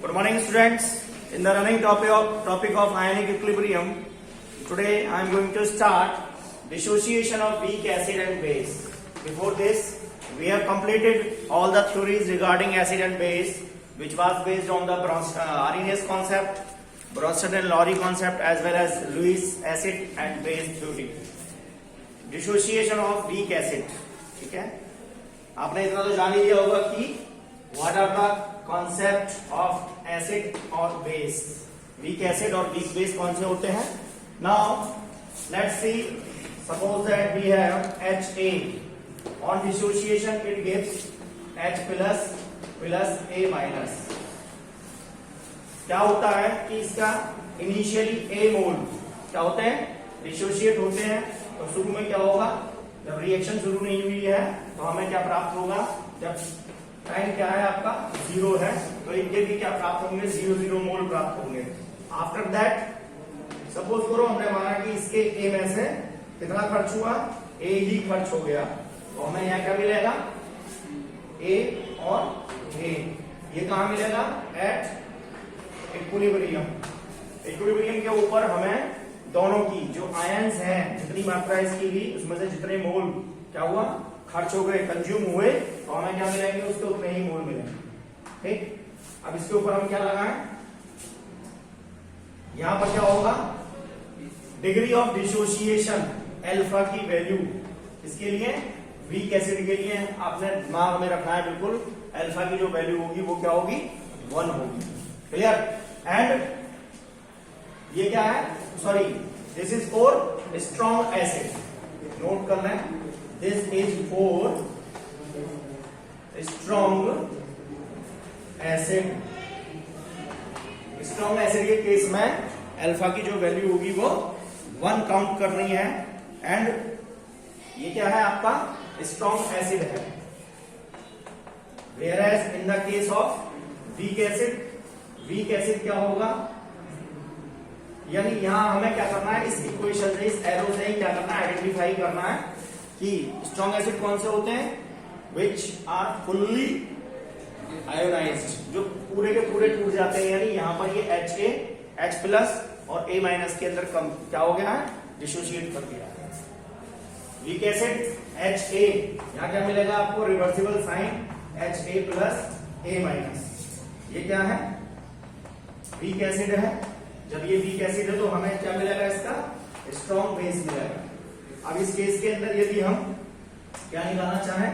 Good morning, students. In the running topic of ionic equilibrium, today I am going to start dissociation of weak acid and base. Before this, we have completed all the theories regarding acid and base, which was based on the Arrhenius concept, Bronsted and Lowry concept, as well as Lewis acid and base theory. Dissociation of weak acid. ठीक है, आपने इतना तो जान ही लिया होगा कि what are the concept of acid और बेस. वीक एसिड और वीक बेस कौन से होते हैं? Now let's see, suppose that we have HA. On dissociation it gives H plus plus A minus. क्या होता है कि इसका इनिशियली A मोल क्या होते हैं, डिसोसिएट होते हैं. तो शुरू में क्या होगा, जब रिएक्शन शुरू नहीं हुई है तो हमें क्या प्राप्त होगा, जब टाइम क्या है आपका 0 है तो इनके भी क्या प्राप्त होंगे, 0 मोल प्राप्त होंगे. आफ्टर दैट सपोज करो हमने माना कि इसके ए में से कितना खर्च हुआ, ए ही खर्च हो गया, तो हमें यहाँ क्या मिलेगा, ए और ए. ये कहाँ मिलेगा, एट इक्विलिब्रियम. इक्विलिब्रियम के ऊपर हमें दोनों की जो आयंस हैं, जितनी मात्रा इसकी भी, उसमें से जितने मोल क्या हुआ, खर्च हो गए, कंज्यूम हुए, तो हमें क्या मिलेंगे, उसके उतने ही मोल मिलेंगे. ठीक, अब इसके ऊपर हम क्या लगाएं, यहां पर क्या होगा, डिग्री ऑफ डिसोसिएशन अल्फा की वैल्यू. इसके लिए वीक एसिड के लिए आपने दिमाग में रखना है बिल्कुल, अल्फा की जो वैल्यू होगी वो क्या होगी, 1 होगी. क्लियर. एंड ये क्या है, sorry, this is for strong acid. Note करना है, this is for strong acid. Strong acid के केस में अल्फा की जो वैल्यू होगी वो 1 काउंट करनी है. एंड ये क्या है, आपका स्ट्रॉन्ग एसिड है. Whereas in the case of weak acid, weak acid क्या होगा, यानी यहां हमें क्या करना है, इस इक्वेशन से, इस एरो से ही क्या करना है, आइडेंटिफाई करना है कि स्ट्रॉन्ग एसिड कौन से होते हैं, विच आर फुल्ली आयोनाइज्ड, जो पूरे के पूरे टूट जाते हैं. यानी यहां पर ये HA, H प्लस और A माइनस के अंदर कम क्या हो गया है, डिसोसिएट कर दिया है. वीक एसिड HA, यहां क्या मिलेगा आपको, reversible sign HA plus A minus. ये क्या है, वीक एसिड है. जब ये वीक एसिड है तो हमें क्या मिलेगा, इसका स्ट्रॉन्ग बेस मिलेगा. अब इस केस के अंदर यदि हम क्या निकालना चाहें,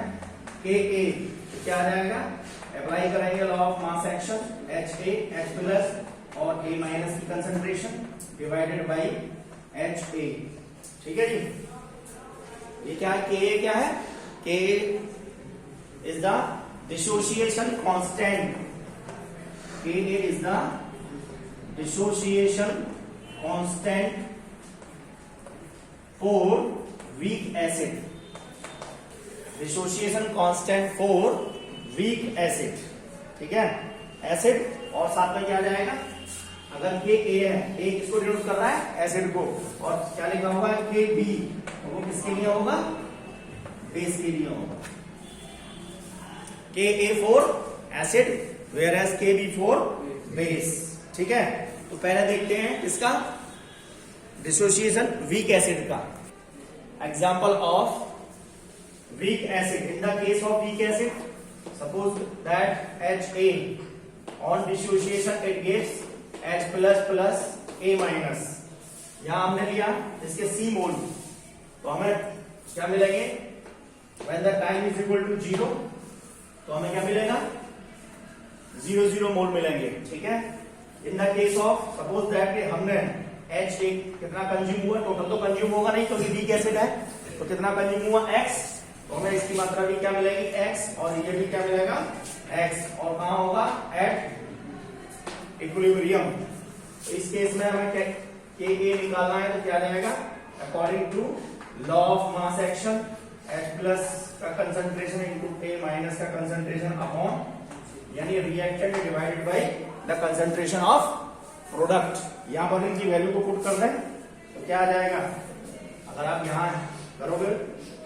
KA, तो क्या आ जाएगा, अप्लाई करेंगे law of mass action, HA, H plus और A माइनस की कंसंट्रेशन डिवाइडेड बाई HA. ठीक है जी. ये क्या है, KA क्या है, KA is the dissociation constant. KA is the dissociation constant for weak acid. Dissociation constant for weak acid. ठीक है, एसिड और साथ में क्या आ जाएगा, अगर के ए है, ए किसको डिनोट कर रहा है, एसिड को, और क्या लिखा होगा, के बी, तो वो किसके लिए होगा, बेस के लिए होगा. K A for acid, whereas K B for base. ठीक है, तो पहले देखते हैं इसका डिसोसिएशन वीक एसिड का. Example of weak acid. In the case of weak acid, suppose that HA on dissociation it gives H plus plus A minus. यहां हमने लिया इसके C मोल, तो हमें क्या मिलेंगे, when the time is equal to 0, तो हमें क्या मिलेगा, 0 मोल मिलेंगे. ठीक है. इन the case of suppose that हमने HA कितना कंज्यूम हुआ, टोटल तो कंज्यूम होगा नहीं क्योंकि वीक एसिड है, तो कितना कंज्यूम हुआ, X, तो हमें इसकी मात्रा भी क्या मिलेगी, X, और ये भी क्या मिलेगा, X, और कहां होगा, एट इक्विलिब्रियम. तो इस केस में हमें KA निकालना है, तो क्या जाएगा, according to law of mass action, H plus का कंसंट्रेशन इंटू A माइनस का कंसंट्रेशन अपॉन, यानी reactant divided by the concentration of product. यहां पर इनकी वैल्यू को पुट कर दें तो क्या आ जाएगा, अगर आप यहां करोगे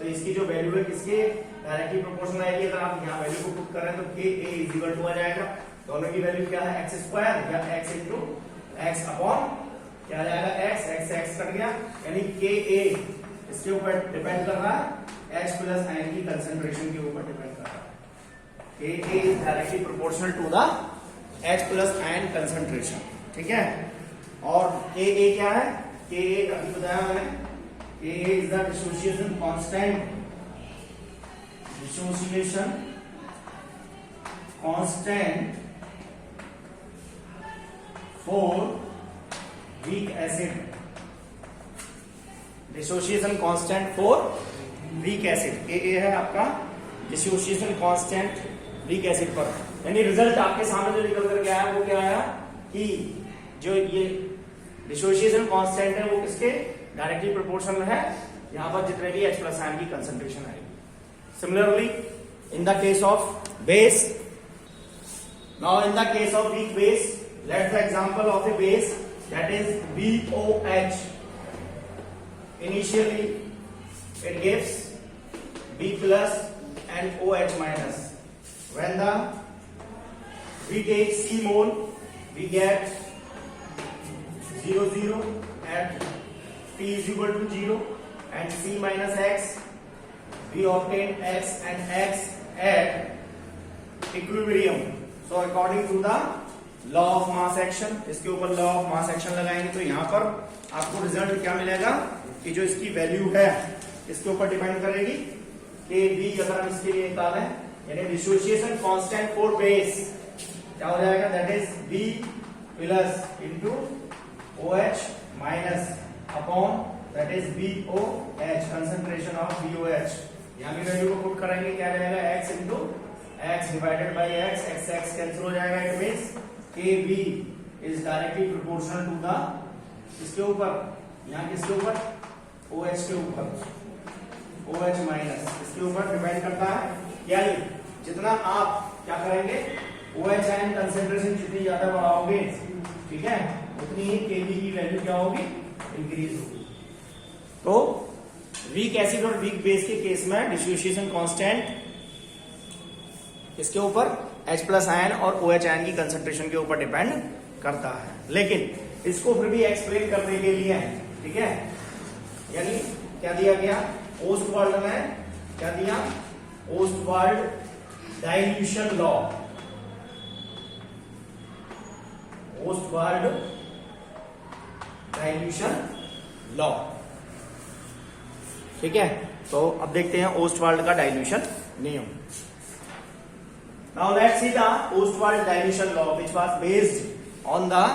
तो इसकी जो वैल्यू है किसके डायरेक्टली प्रोपोर्शनल आएगी. अगर आप यहां वैल्यू को पुट कर रहे हैं तो KA इज इक्वल टू आ जाएगा दोनों की वैल्यू क्या है, एक्स स्क्वायर या एक्स इंटू एक्स अपॉन क्या आ जाएगा, एक्स, एक्स से एक्स कट गया, यानी के ए इसके ऊपर डिपेंड कर रहा है, एक्स प्लस आयन की कंसेंट्रेशन के ऊपर डिपेंड कर रहा है। K A is directly proportional to the X plus ion concentration, ठीक है। और के ए क्या है, के ए अभी बताया मैंने, K A is the dissociation constant, dissociation constant for weak acid, dissociation constant for weak acid, K A है आपका डिसोसिएशन कांस्टेंट वीक एसिड पर। यानी रिजल्ट आपके सामने जो निकल कर गया है वो क्या आया कि जो ये डिसोसिएशन कांस्टेंट है वो किसके डायरेक्टली प्रोपोर्शनल है, यहां पर जितने भी H प्लस आयन की कंसंट्रेशन आएगी। Similarly in the case of base, now in the case of weak base, let's the example of A base that is BOH. Initially it gives B plus and OH minus. When we take C mole, we get 0 0 at T is equal to 0 and C minus X. We obtain X and X at equilibrium. So according to the law of mass action, इसके ऊपर law of mass action लगाएंगे तो यहां पर आपको result क्या मिलेगा कि जो इसकी वैल्यू है इसके ऊपर डिपेंड करेगी कि बी अगर हम इसके लिए निकालें, यानी डिसोसिएशन कांस्टेंट फॉर बेस क्या हो जाएगा, that is B plus into O H minus upon that is B O H, concentration of B O H. यहां की वैल्यू को पुट करेंगे क्या रहेगा, X into X divided by X, X X cancel हो जाएगा, it means KB is directly proportional to the इसके ऊपर, यहाँ किसके ऊपर, OH के ऊपर, OH माइनस इसके ऊपर डिपेंड करता है, यानी जितना आप क्या करेंगे OH आयन कंसेंट्रेशन जितनी ज्यादा बढ़ाओगे, ठीक है, उतनी ही KB की वैल्यू क्या होगी, इंक्रीज होगी। तो वीक एसिड और वीक बेस के केस में डिसोसिएशन कांस्टेंट इसके ऊपर H प्लस आयन और OH आयन की कंसेंट्रेशन के ऊपर डिपेंड करता है, लेकिन इसको फिर भी एक्सप्लेन करने के लिए, ठीक है, यानी क्या दिया गया, ओस्टवाल्ड में क्या दिया, Ostwald dilution law, Ostwald dilution law, ठीक है। तो अब देखते हैं ओस्टवाल्ड का डाइल्यूशन नियम। Now let's see the Ostwald dilution law, which was based on the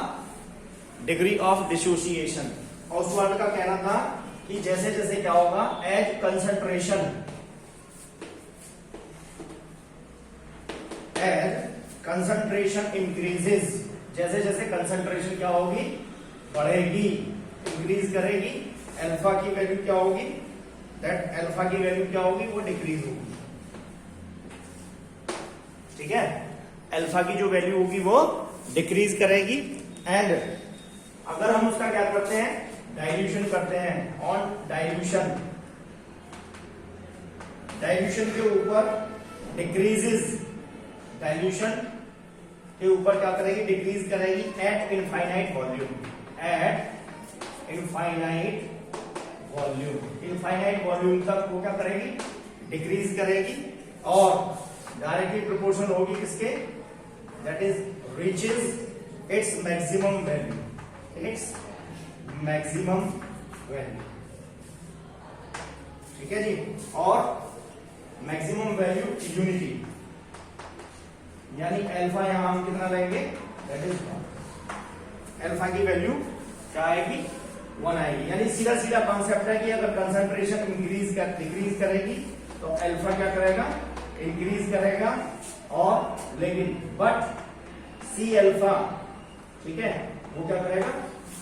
degree of dissociation. Ostwald का कहना था कि जैसे जैसे क्या होगा, as concentration increases, जैसे जैसे concentration क्या होगी, बढ़ेगी, इंक्रीज करेगी, अल्फा की वैल्यू क्या होगी, दैट अल्फा की वैल्यू क्या होगी, वो डिक्रीज होगी, ठीक है, अल्फा की जो वैल्यू होगी वो डिक्रीज करेगी। एंड अगर हम उसका क्या करते हैं, डाइल्यूशन करते हैं, ऑन डाइल्यूशन, डाइल्यूशन के ऊपर डिक्रीजेस, डाइल्यूशन के ऊपर क्या करेगी, डिक्रीज करेगी eight infinite volume, eight infinite volume, infinite volume तक वो क्या करेगी, डिक्रीज करेगी, और डायरेक्टली प्रोपोर्शनल होगी किसके, that is reaches its maximum value, its maximum value, ठीक है जी। और मैक्सिमम वैल्यू यूनिटी, यानी अल्फा यहां हम कितना लेंगे, दैट इज 1, अल्फा की वैल्यू क्या आएगी, 1 आएगी। यानी सीधा सीधा कॉन्सेप्ट है कि अगर कंसंट्रेशन इंक्रीज कर डिक्रीज करेगी तो अल्फा क्या करेगा, इंक्रीज करेगा, और लेकिन बट सी अल्फा, ठीक है, वो क्या करेगा,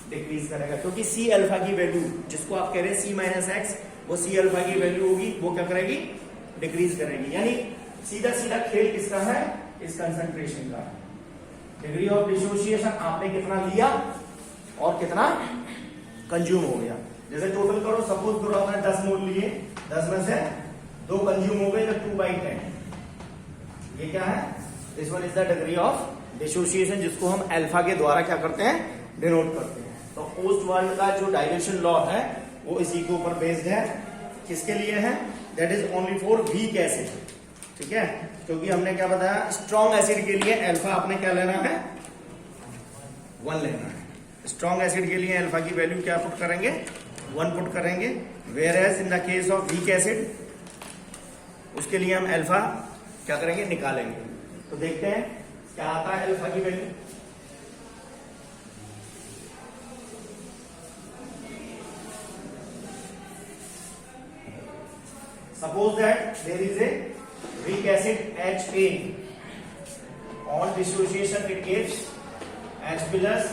डिक्रीज करेगा, क्योंकि सी अल्फा की वैल्यू जिसको आप कह रहे हैं सी माइनस एक्स, वो सी अल्फा की वैल्यू होगी, वो क्या करेगी, डिक्रीज करेगी। यानी सीधा सीधा खेल किसका है, इस कंसंट्रेशन का। डिग्री ऑफ डिसोसिएशन आपने कितना लिया और कितना कंज्यूम हो गया, जैसे टोटल करो, सपोज करो आपने 10 मोल लिए, 10 में से 2 कंज्यूम हो गए तो 2/10, ये क्या है, this one is the degree of dissociation, जिसको हम अल्फा के द्वारा क्या करते हैं, डिनोट करते हैं। तो पोस्ट वर्ल्ड का जो डायल्यूशन लॉ है वो इसी के ऊपर बेस्ड है। किसके लिए है? That is only for weak acid, ठीक है, क्योंकि हमने क्या बताया, स्ट्रॉन्ग एसिड के लिए अल्फा आपने क्या लेना है, 1 लेना है। स्ट्रॉन्ग एसिड के लिए अल्फा की वैल्यू क्या पुट करेंगे, 1 पुट करेंगे। Whereas in the case of weak acid उसके लिए हम अल्फा क्या करेंगे, निकालेंगे। तो देखते हैं क्या आता है अल्फा की value. Suppose that there is a weak acid HA. On dissociation it gives H plus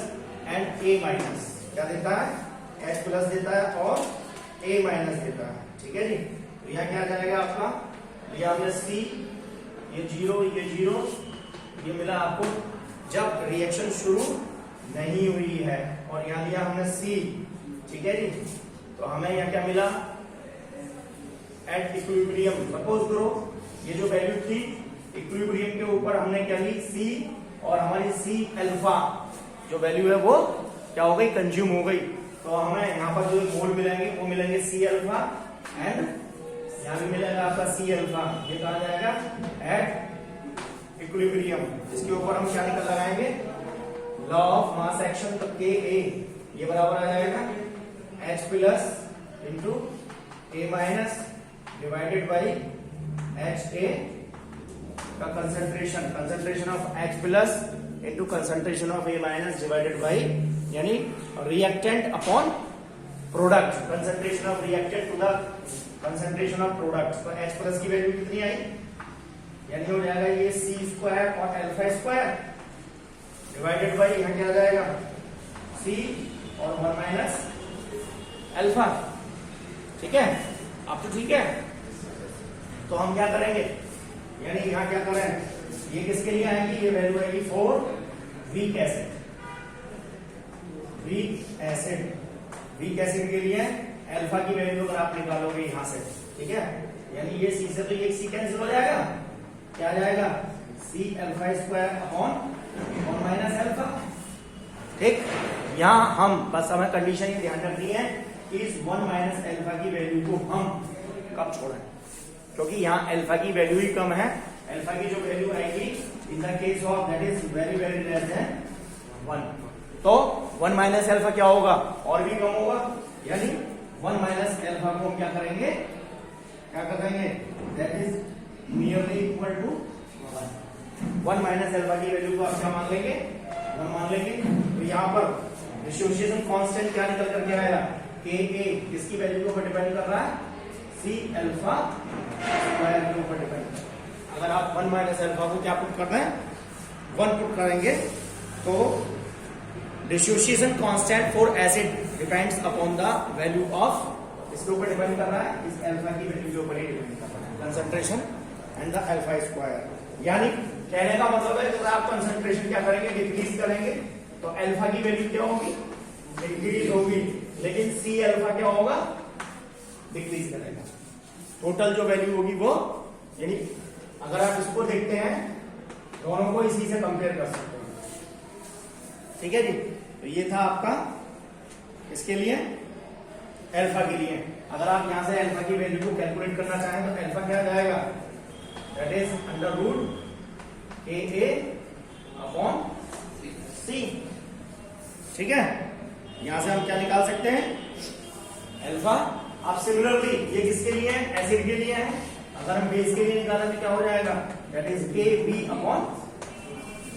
and A minus. क्या देता है? H plus देता है और A minus देता है, ठीक है जी। तो यहाँ क्या जाएगा आपका, लिया हमने C, ये 0, ये 0, ये मिला आपको जब रिएक्शन शुरू नहीं हुई है, और यहाँ लिया हमने C, ठीक है जी। तो हमें यहाँ क्या मिला, एट इक्विलिब्रियम। सपोज करो ये जो वैल्यू थी इक्विलिब्रियम के ऊपर हमने क्या ली, सी, और हमारी सी अल्फा जो वैल्यू है वो क्या हो गई, कंज्यूम हो गई। तो हमें यहाँ पर जो मोल मिलेंगे वो मिलेंगे सी अल्फा, एंड यहाँ भी मिलेगा आपका सी अल्फा। ये कहा जाएगा एट इक्विलिब्रियम। इसके ऊपर हम क्या निकल लगाएंगे, लॉ ऑफ मास एक्शन, तो के ए ये बराबर आ जाएगा H plus into A minus divided by H A का concentration of H plus into concentration of A minus divided by, यानी reactant upon product, concentration of reactant to the concentration of product. तो H plus की value कितनी आई, यानी हो जाएगा ये सी स्क्वायर और अल्फा स्क्वायर डिवाइडेड बाई यहाँ क्या आ जाएगा, सी और 1 माइनस अल्फा, ठीक है। अब तो ठीक है, तो हम क्या करेंगे, यानी यहां क्या करें, ये किसके लिए आएगी, ये वैल्यू आएगी for weak acid. Weak acid के लिए अल्फा की वैल्यू अगर आप निकालोगे यहां से, ठीक है, यानी ये सी से तो ये सी कैंसिल हो जाएगा, क्या आ जाएगा, C alpha square upon 1 minus alpha, ठीक। यहां हम बस हमें कंडीशन ये ध्यान रखनी है कि इस 1 माइनस अल्फा की वैल्यू को हम कब छोड़ें, क्योंकि यहाँ अल्फा की वैल्यू ही कम है। अल्फा की जो वैल्यू आएगी इन the case of that is very very less than 1, तो 1 माइनस अल्फा क्या होगा, और भी कम होगा, यानी 1 माइनस अल्फा को हम क्या करेंगे, क्या करेंगे, that is nearly equal to 1 minus alpha की वैल्यू को आप क्या मान लेंगे, 1 मान लेंगे। तो यहाँ पर डिसोसिएशन कांस्टेंट क्या निकल करके आएगा, के ए किसकी वैल्यू के ऊपर डिपेंड कर रहा है, सी अल्फा स्क्वायर के ऊपर डिपेंड कर रहा है। अगर आप 1 माइनस अल्फा को क्या पुट कर रहे हैं, 1 पुट करेंगे, तो dissociation constant for acid depends upon the value of, इसके ऊपर डिपेंड कर रहा है, इस अल्फा की वैल्यू के ऊपर ही डिपेंड कर रहा है, concentration and the alpha square. यानी कहने का मतलब है अगर आप कंसंट्रेशन क्या करेंगे, डिक्रीज करेंगे, तो अल्फा की वैल्यू क्या होगी, इंक्रीज होगी, लेकिन सी अल्फा क्या होगा, डिक्रीज करेगा। टोटल जो वैल्यू होगी वो, यानी अगर आप इसको देखते हैं दोनों को इसी से कंपेयर कर सकते हैं, ठीक है जी। तो ये था आपका इसके लिए अल्फा के लिए। अगर आप यहां से अल्फा की वैल्यू को कैलकुलेट करना चाहें तो अल्फा क्या जाएगा, that is under root A upon C, ठीक है। यहां से हम क्या निकाल सकते हैं, अल्फा। अब सिमिलरली ये किसके लिए है, एसिड के लिए है, अगर हम बेस के लिए निकालें तो क्या हो जाएगा, दैट इज के बी अपॉन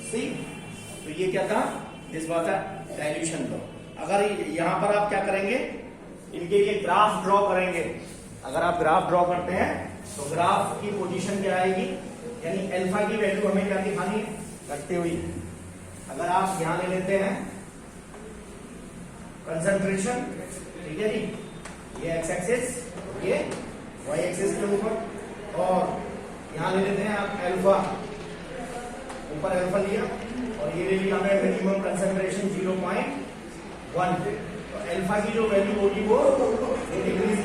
सी। तो ये क्या था, this was a dilution law. अगर यहां पर आप क्या करेंगे, इनके लिए ग्राफ ड्रॉ करेंगे। अगर आप ग्राफ ड्रॉ करते हैं तो ग्राफ की पोजीशन क्या आएगी, यानी अल्फा की वैल्यू हमें क्या दिखानी है, रखते हुई। अगर आप यहां ले लेते हैं कंसंट्रेशन, ठीक है जी, ये एक्स एक्सिस, ये वाई एक्सिस के ऊपर, और यहां ले लेते हैं आप अल्फा, ऊपर अल्फा लिया, और ये ले लिया हमने मिनिमम कंसंट्रेशन 0.1। तो अल्फा की जो वैल्यू होगी वो डिक्रीज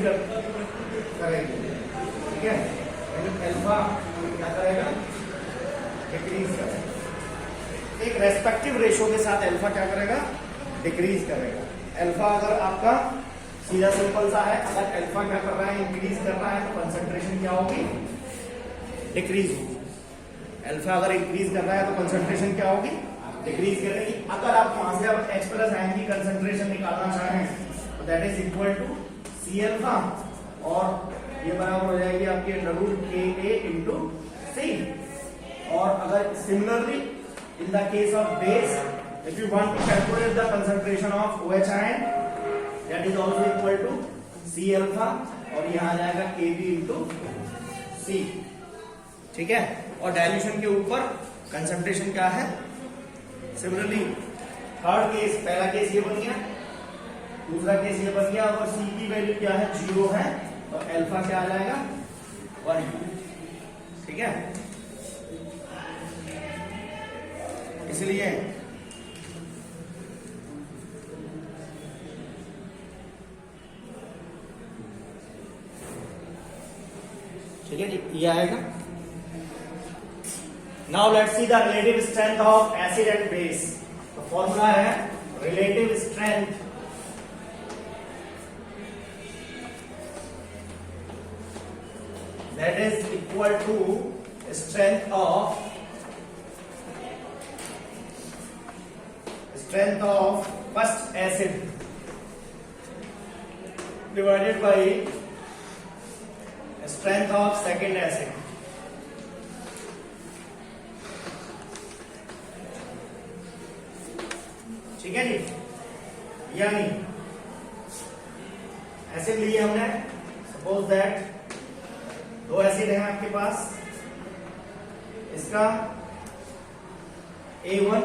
करेगी, ठीक है। अल्फा क्या करेगा, डिक्रीज करेगा। एक रेस्पेक्टिव रेशो के साथ अल्फा क्या करेगा, डिक्रीज करेगा। अल्फा अगर आपका सीधा सिंपल सा है, अगर अल्फा क्या कर रहा है, इंक्रीज कर रहा है, तो कंसंट्रेशन क्या होगी, डिक्रीज होगी। अल्फा अगर इंक्रीज कर रहा है तो कंसंट्रेशन क्या होगी, डिक्रीज करेगी। अगर आप वहां से अब H प्लस आयन की कंसंट्रेशन निकालना चाहें तो that is equal to C alpha, और ये बराबर हो जाएगी आपकी अंडर रूट के ए इंटू सी। और अगर similarly in the case of base, if you want to calculate the concentration of OH ion, that is also equal to C alpha, और यहाँ आ जाएगा Kb into C। ठीक है, और डाइल्यूशन के ऊपर कंसंट्रेशन क्या है, सिमिलरली थर्ड केस, पहला केस ये बन गया, दूसरा केस ये बन गया, और C की वैल्यू क्या है, 0 है, और अल्फा क्या आ जाएगा, 1। ठीक है, इसलिए ठीक है जी, ये आएगा। Now let's see the relative strength of acid and base. तो फॉर्मूला है relative strength that is equal to strength of first acid divided by strength of second acid. ठीक है जी, यानी एसिड लिए हमने, सपोज दैट 2 एसिड है आपके पास, इसका A1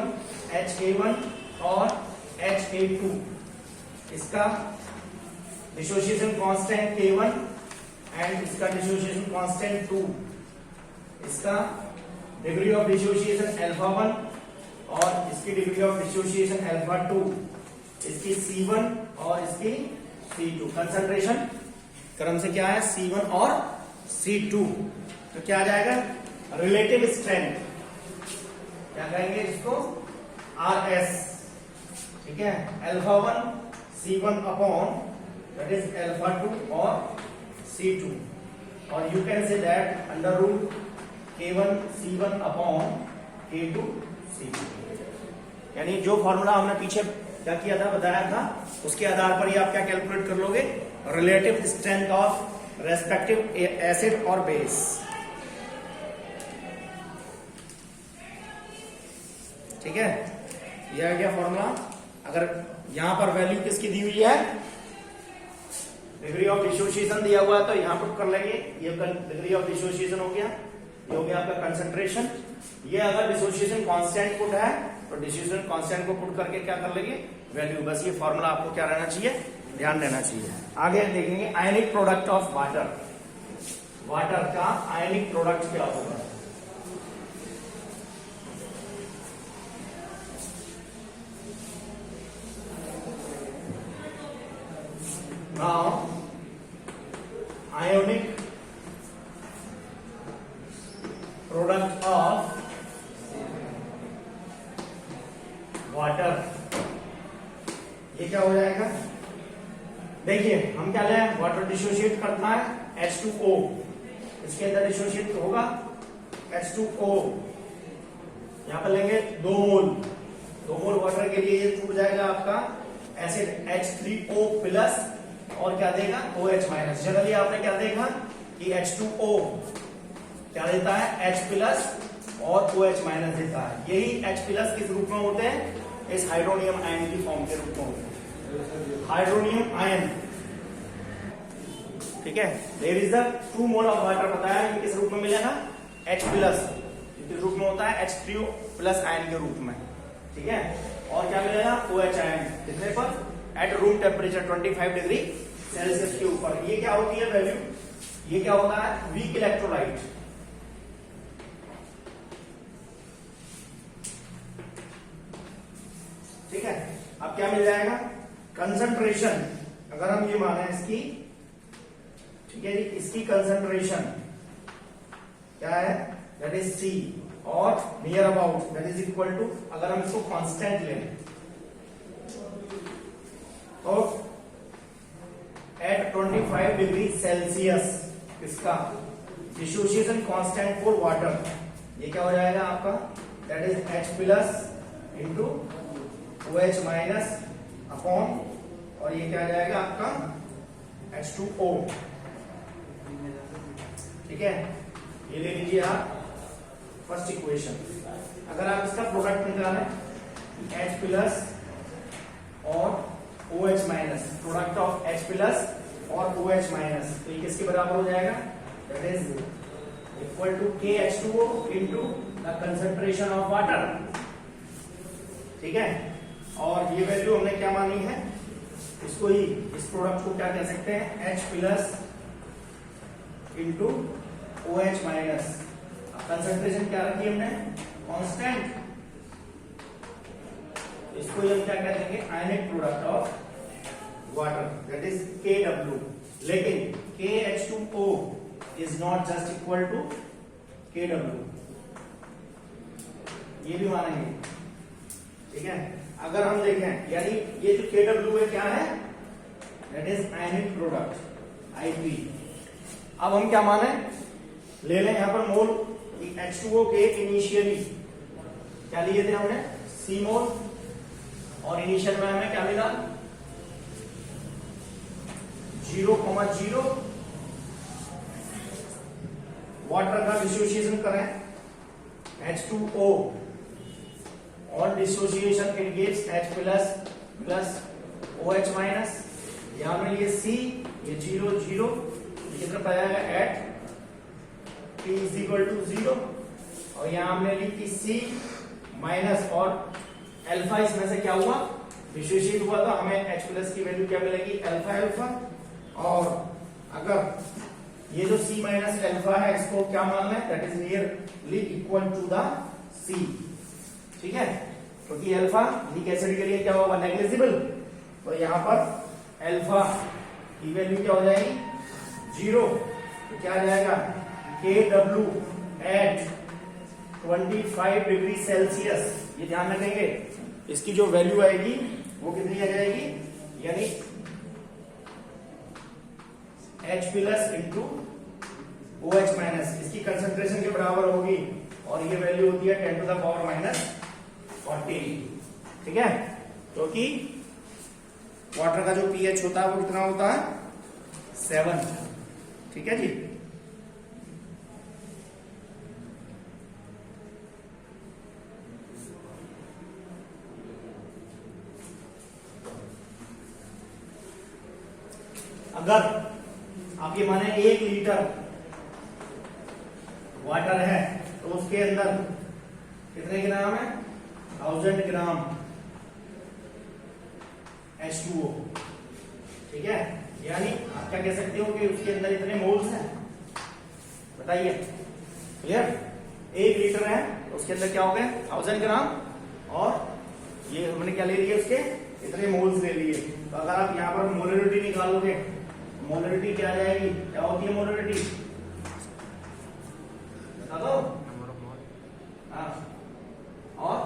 HA1 और HA2, इसका डिसोसिएशन कांस्टेंट K1 एंड इसका डिसोसिएशन कांस्टेंट 2, इसका डिग्री ऑफ डिसोसिएशन अल्फा 1 और इसकी डिग्री ऑफ डिसोसिएशन अल्फा 2, इसकी C1 और इसकी C2। कंसंट्रेशन क्रम से क्या है, C1 और C2। तो क्या आ जाएगा, रिलेटिव स्ट्रेंथ क्या कहेंगे इसको, RS। ठीक है, alpha 1 C1 upon that is alpha 2 और C2, और you can say that under root K1 C1 upon K2 C2। यानी जो फॉर्मूला हमने पीछे क्या किया था, बताया था, उसके आधार पर ये आप क्या कैलकुलेट कर लोगे, relative strength of respective acid और बेस। ठीक है, ये आ गया फॉर्मूला। अगर यहां पर वैल्यू किसकी दी हुई है, डिग्री ऑफ डिसोसिएशन दिया हुआ है, तो यहां पुट कर लेंगे, ये डिग्री ऑफ डिसोसिएशन हो गया, ये हो गया आपका कंसंट्रेशन। ये अगर डिसोसिएशन कांस्टेंट पुट है तो डिसोसिएशन कांस्टेंट को पुट करके क्या कर लेंगे, वैल्यू। बस ये फॉर्मूला आपको क्या रहना चाहिए, ध्यान देना चाहिए। आगे देखेंगे आयनिक प्रोडक्ट ऑफ वाटर। वाटर का आयनिक प्रोडक्ट क्या होगा, now ionic product of water, ये क्या हो जाएगा, देखिए हम क्या लें, वाटर डिसोसिएट करता है H2O, इसके अंदर डिसोसिएट होगा H2O, यहां पर लेंगे 2 मोल, 2 मोल वाटर के लिए ये छूट जाएगा आपका एसिड H3O प्लस, और क्या देगा OH माइनस। जनरली आपने क्या देखा कि H2O क्या देता है, H प्लस और OH माइनस देता है। यही H प्लस किस रूप में होते हैं, इस हाइड्रोनियम आयन की फॉर्म के रूप में होते हैं, हाइड्रोनियम आयन। ठीक है, there is the 2 mole of water, बताया ये किस रूप में मिलेगा, H प्लस, किस रूप में होता है, H3O प्लस आयन के रूप में। ठीक है, और क्या मिलेगा, OH आयन, कितने पर, at room temperature 25 degree Celsius के ऊपर। ये क्या होती है वैल्यू, ये क्या होता है, वीक इलेक्ट्रोलाइट। ठीक है, अब क्या मिल जाएगा, कंसंट्रेशन, अगर हम ये माने इसकी, ठीक है जी, इसकी कंसंट्रेशन क्या है, दैट इज C, और near about that is equal to, अगर हम इसको कांस्टेंट लें तो एट 25 डिग्री सेल्सियस इसका डिसोसिएशन कांस्टेंट फॉर वाटर, ये क्या हो जाएगा आपका, that is H plus into OH minus upon, और ये क्या आ जाएगा आपका H2O। ठीक है, ये ले लीजिए आप फर्स्ट इक्वेशन। अगर आप इसका प्रोडक्ट निकालें H प्लस और OH minus, product of H plus और OH माइनस, तो ये किसके बराबर हो जाएगा, that is equal to KH2O into the concentration of water. ठीक है, और ये वैल्यू हमने क्या मानी है, इसको ही, इस प्रोडक्ट को क्या कह सकते हैं, H plus into OH minus, concentration क्या रखी हमने, कांस्टेंट, इसको हम क्या कह देंगे, ionic product of water, that is KW। लेकिन KH2O is not just equal to KW, ये भी मानेंगे। ठीक है, अगर हम देखें, यानी ये जो KW है क्या है, that is ionic product IP। अब हम क्या माने, ले लें यहां पर मोल, H2O के इनिशियली क्या लिए थे हमने, C मोल, और इनिशियल में हमें क्या मिला 0,0। वाटर का डिसोसिएशन करें H2O, on dissociation it gives H plus plus OH minus, यहां में लिए C, ये 0 0, कितना पाएगा at T is equal to 0, और यहां हमने ली थी C माइनस, और अल्फा इसमें से क्या हुआ, डिसोसिएट हुआ, तो हमें H प्लस की वैल्यू क्या मिलेगी, अल्फा अल्फा। और अगर ये जो C माइनस अल्फा है इसको क्या मानना है, that is nearly equal to the C। ठीक है, क्योंकि अल्फा लीक एसिड के लिए क्या होगा, नेग्लिजिबल, तो यहां पर अल्फा की वैल्यू क्या हो जाएगी 0, तो क्या आ जाएगा KW एट 25 डिग्री सेल्सियस, ये ध्यान रखेंगे, इसकी जो वैल्यू आएगी वो कितनी आ जाएगी, यानी H plus into OH minus, इसकी कंसंट्रेशन के बराबर होगी, और ये वैल्यू होती है 10 टू द पावर माइनस 40। ठीक है, क्योंकि वाटर का जो pH होता है वो कितना होता है, 7। ठीक है जी, अगर आप ये माने 1 लीटर वाटर है तो उसके अंदर कितने ग्राम है, 1000 ग्राम H2O। ठीक है, यानी आप क्या कह सकते हो कि उसके अंदर इतने मोल्स हैं, बताइए, क्लियर। 1 लीटर है तो उसके अंदर क्या हो गए 1000 ग्राम, और ये हमने क्या ले लिए, उसके इतने मोल्स ले लिए। तो अगर आप यहाँ पर मोलरिटी निकालोगे, मोलरिटी क्या आ जाएगी, क्या होती है मोलरिटी, बता दो। हाँ, और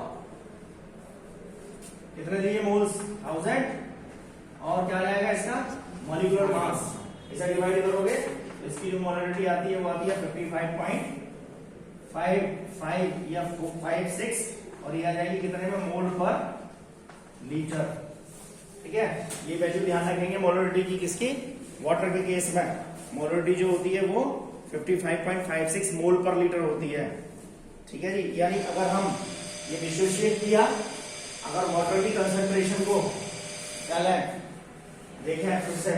कितने लिए मोल्स, 1000, और क्या आ जाएगा इसका मॉलिक्यूलर मास, इसे डिवाइड करोगे तो इसकी जो मोलरिटी आती है वो आती है 55.55 या 56, और ये आ जाएगी कितने में, मोल पर लीटर। ठीक है, ये वैल्यू ध्यान रखेंगे मोलरिटी की, किसकी, वाटर के केस में मोलरिटी जो होती है वो 55.56 मोल पर लीटर होती है। ठीक है जी, यानी अगर हम ये डिसोसिएट किया, अगर वाटर की कंसंट्रेशन को क्या लें, देखें फिर से,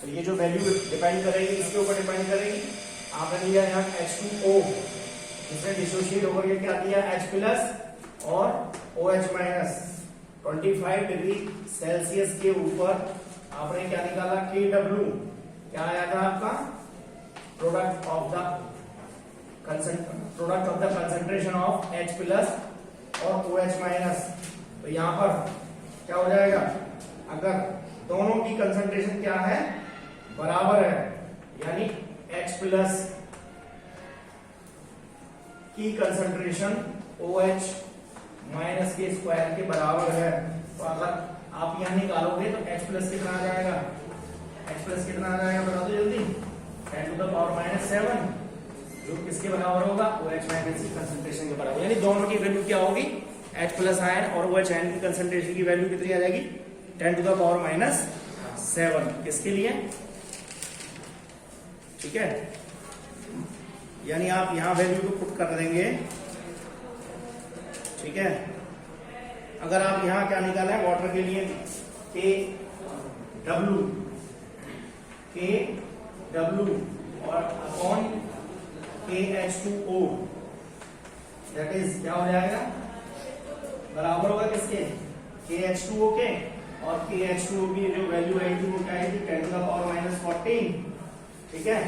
तो ये जो वैल्यू डिपेंड करेगी इसके ऊपर डिपेंड करेगी। आपने लिया यहाँ H2O, इसमें डिसोसिएट होकर के क्या दिया, H प्लस और OH माइनस, 25 डिग्री सेल्सियस के ऊपर आपने क्या निकाला, KW, क्या आया था आपका, product of the concentration of H plus और OH माइनस। तो यहां पर क्या हो जाएगा, अगर दोनों की कंसंट्रेशन क्या है, बराबर है, यानी H प्लस की कंसंट्रेशन OH माइनस के स्क्वायर के बराबर है। तो अगर आप यहां निकालोगे तो H प्लस कितना आ जाएगा, H प्लस कितना आ जाएगा बता दो जल्दी, 10 टू द पावर माइनस 7, जो किसके बराबर होगा, OH माइनस की कंसंट्रेशन के बराबर। यानी दोनों की वैल्यू क्या होगी, H प्लस आयन और OH आयन की कंसंट्रेशन की वैल्यू कितनी आ जाएगी, 10 टू द पावर माइनस 7। किसके लिए, ठीक है। यानी आप यहां वैल्यू को पुट कर देंगे, ठीक है। अगर आप यहां क्या निकाला है वाटर के लिए, KW और अपॉन KH2O, दैट इज क्या हो जाएगा, बराबर होगा किसके, KH2O के, और KH2O की जो वैल्यू आएगी वो क्या आएगी, 10 टू द पावर माइनस 14, ठीक है।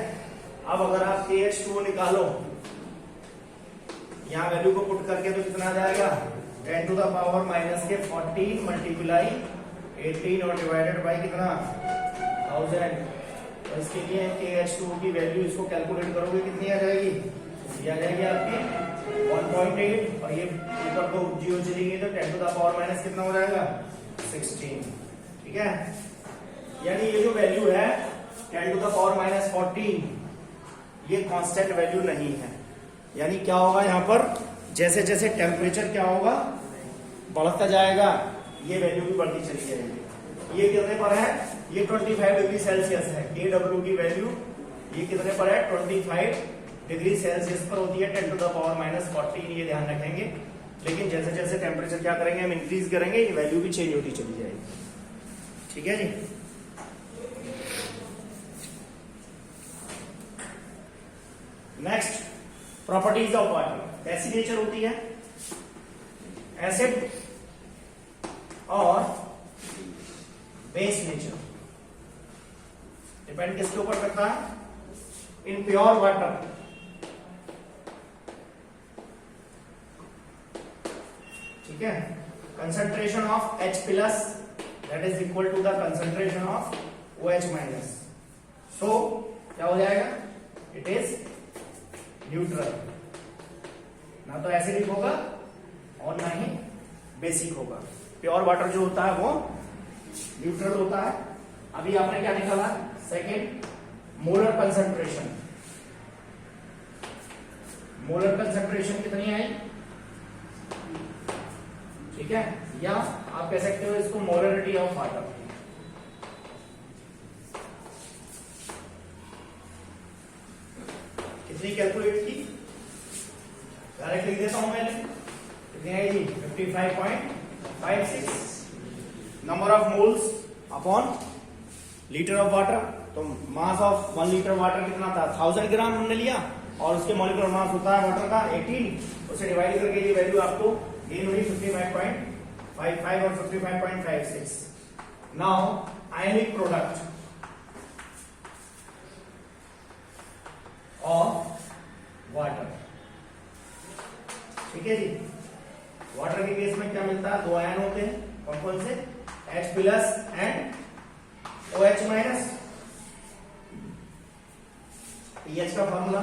अब अगर आप KH2O निकालो यहां वैल्यू को पुट करके तो कितना आ जाएगा, 10 टू द पावर माइनस के 14 मल्टीप्लाई 18 और डिवाइडेड बाई कितना 1000। तो इसके लिए KH2O की वैल्यू इसको कैलकुलेट करोगे कितनी आ जाएगी, ये आ जाएगी आपकी 1.8, और ये ऊपर को जीरो चली गई तो 10 टू द पावर माइनस कितना हो जाएगा, 16, ठीक है। यानी ये जो वैल्यू है 10 टू द पावर माइनस 14 ये कांस्टेंट वैल्यू नहीं है। यानी क्या होगा यहाँ पर, जैसे जैसे टेम्परेचर क्या होगा बढ़ता जाएगा ये वैल्यू भी बढ़ती चली जाएगी। ये कितने पर है, ये 25 डिग्री सेल्सियस है, KW की वैल्यू ये कितने पर है, 25 डिग्री सेल्सियस पर होती है, 10 टू द पावर माइनस 14, ये ध्यान रखेंगे। लेकिन जैसे जैसे टेम्परेचर क्या करेंगे हम इंक्रीज करेंगे, ये वैल्यू भी चेंज होती चली जाएगी, ठीक है जी। नेक्स्ट, प्रॉपर्टीज ऑफ वाटर, कैसी नेचर होती है, एसिड और बेस नेचर। डिपेंड किसके ऊपर करता है, इन प्योर वाटर ठीक है, concentration of H plus that is equal to the concentration of OH minus. So क्या हो जाएगा, इट इज न्यूट्रल, ना तो एसिडिक होगा और ना ही बेसिक होगा। प्योर वाटर जो होता है वो न्यूट्रल होता है। अभी आपने क्या निकाला, second molar concentration, molar concentration कितनी आई, ठीक है, या आप कह सकते हो इसको मोलरिटी ऑफ वाटर। कितनी कैलकुलेट की, डायरेक्ट लिख देता हूं मैंने, कितनी आएगी 55.56 number of moles upon litre of water. तो मास ऑफ 1 लीटर वाटर कितना था, 1000 ग्राम हमने लिया, और उसके मॉलिक्यूलर मास होता है वाटर का 18, उसे डिवाइड करके ये वैल्यू आपको गेन हुई 55.55 और 55.56। Now ionic product of water, ठीक है जी। वाटर के केस में क्या मिलता है, 2 आयन होते हैं, कौन कौन से, H plus and OH minus. pH का formula,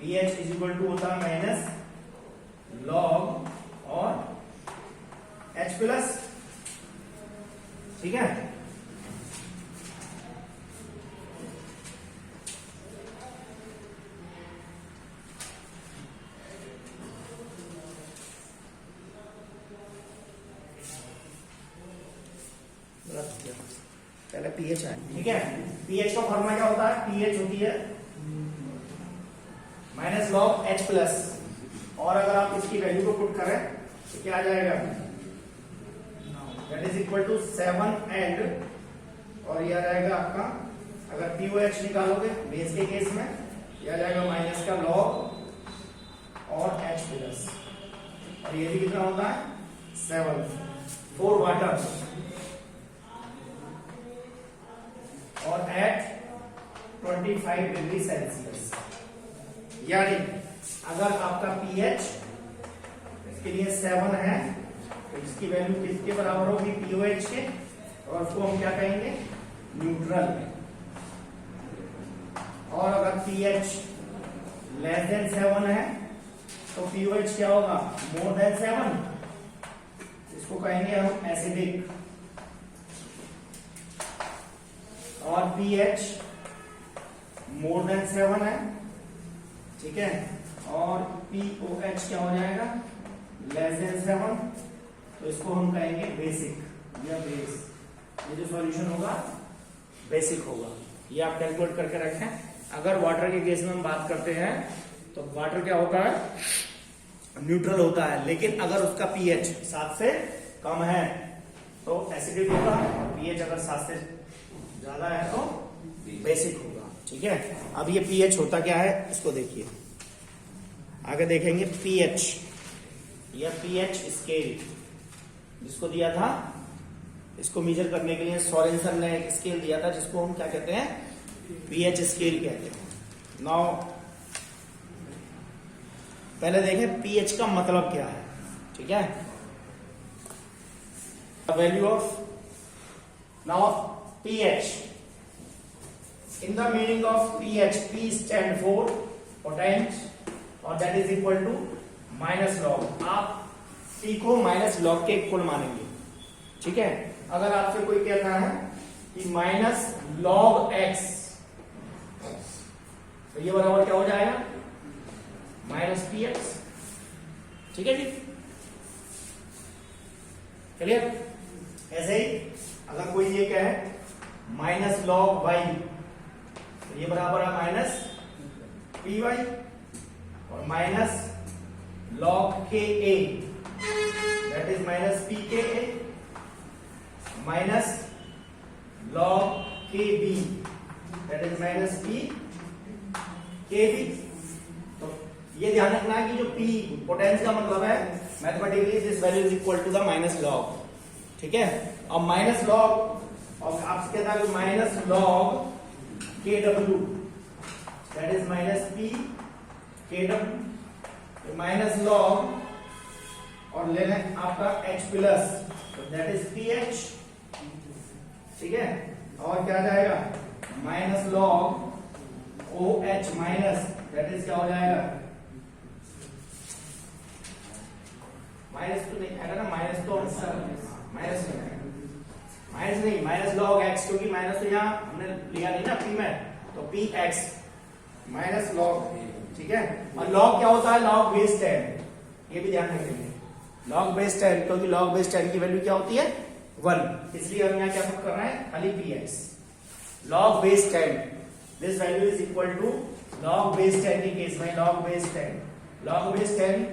pH is equal to होता है माइनस लॉग और H प्लस, ठीक है। पहले pH है, ठीक है। pH का फॉर्मूला क्या होता है, pH होती है माइनस लॉग H प्लस, और अगर आप इसकी वैल्यू को पुट करें तो क्या आ जाएगा, that is equal to 7 and, और ये आ जाएगा आपका, अगर POH निकालोगे बेस के केस में ये आ जाएगा माइनस का लॉग और H प्लस, और ये भी कितना होता है 7 फॉर वाटर, और एट 25 डिग्री सेल्सियस। यानी अगर आपका pH इसके लिए 7 है तो इसकी वैल्यू किसके बराबर होगी, POH के, और उसको हम क्या कहेंगे, न्यूट्रल। और अगर pH लेस देन 7 है तो पीओएच क्या होगा, मोर देन 7, इसको कहेंगे हम एसिडिक। और पीएच मोर देन 7 है, ठीक है, और पीओएच क्या हो जाएगा, लेस देन 7, तो इसको हम कहेंगे बेसिक या बेस। ये जो सॉल्यूशन होगा बेसिक होगा, ये आप कैलकुलेट करके रखें। अगर वाटर के केस में हम बात करते हैं तो वाटर क्या होता है, न्यूट्रल होता है, लेकिन अगर उसका पीएच 7 से कम है तो एसिडिक होगा, पीएच अगर 7 से ज्यादा है तो बेसिक होगा, ठीक है। अब ये पीएच होता क्या है इसको देखिए, आगे देखेंगे। पीएच या पीएच स्केल जिसको दिया था, इसको मेजर करने के लिए सोरेनसन ने एक स्केल दिया था जिसको हम क्या कहते हैं, पीएच स्केल कहते हैं। नाउ पहले देखें पीएच का मतलब क्या है, ठीक है। Value of now pH, in the meaning of pH, P stand for potent और that is equal to minus log. आप पी को माइनस लॉग के इक्वल मानेंगे, ठीक है। अगर आपसे कोई कहना है कि माइनस लॉग एक्स, तो ये बराबर क्या हो जाएगा, माइनस पी एक्स, ठीक है जी, क्लियर। ऐसे ही अगर कोई ये कहे माइनस लॉग वाई, तो ये बराबर है माइनस पी वाई, और minus log K A that is minus P K A, minus log K B that is minus P K B. तो ये ध्यान रखना है कि जो पी पोटेंस का मतलब है mathematically this value is equal to the minus log, ठीक है। और माइनस लॉग और आपसे कहता है minus log K W that is minus P K W, minus log और लेना आपका एच प्लस, तो दैट इज पी एच, ठीक है। और क्या जाएगा, minus log O H minus that is क्या हो जाएगा, माइनस तो नहीं आएगा ना, माइनस तो माइनस नहीं, माइनस लॉग एक्स, क्योंकि माइनस तो यहाँ हमने लिया नहीं ना पी में, तो पी एक्स माइनस लॉग, ठीक है। और लॉग क्या होता है, लॉग बेस 10, ये भी ध्यान रखेंगे, लॉग बेस 10, क्योंकि लॉग बेस 10 की वैल्यू क्या होती है 1, इसलिए हम यहाँ क्या कर रहे हैं, खाली P X. Log base 10 this value is equal to log base 10 के केस में, लॉग बेस 10